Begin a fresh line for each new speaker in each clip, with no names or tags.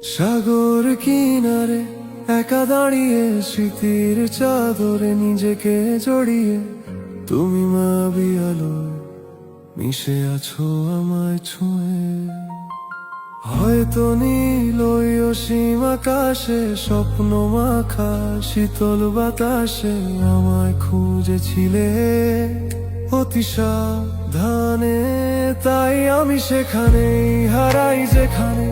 সাগর কিনারে একা দাঁড়িয়ে স্মৃতির চাদরে নিজেকে জড়িয়ে তুমি মায়াবী আলোয় মিশে আছো আমায় ছুঁয়ে। হয়তো নীল ওই অসীম আকাশে স্বপ্ন মাখা শীতল বাতাসে আমায় খুঁজেছিলে অতি সাবধানে, তাই আমি সেখানেই হারাই যেখানে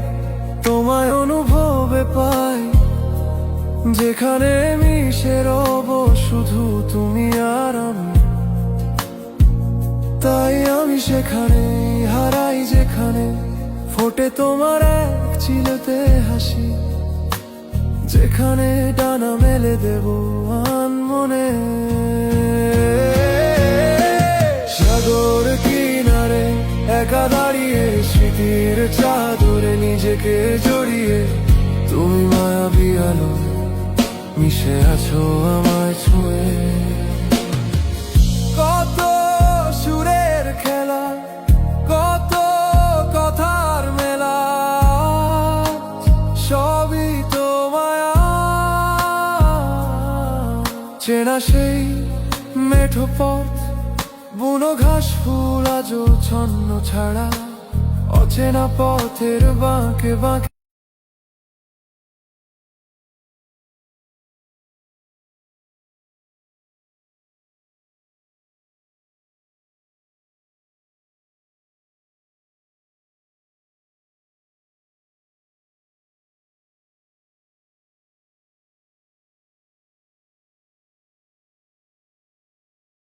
তোমায় অনুভবে পাই, যেখানে মিশে রব শুধু তুমি আর আমি। তাই আমি সেখানেই হারাই যেখানে ফোটে তোমার এক চিলতে হাসি, যেখানে ডানা মেলে দেব আনমনে। সাগর কিনারে একা দাঁড়িয়ে স্মৃতির চাদরে নিজেকে জড়িয়ে তুমি মায়াবী আলোয় মিশে আছো আমায় ছুঁয়ে। কত সুরের খেলা, কত কথার মেলা, সবই তো মায়া। চেনা সেই মেঠো পথ, বুনো ঘাস ফুল আজও ছন্ন ছাড়া, অচেনা পথের বাঁকে বাঁকে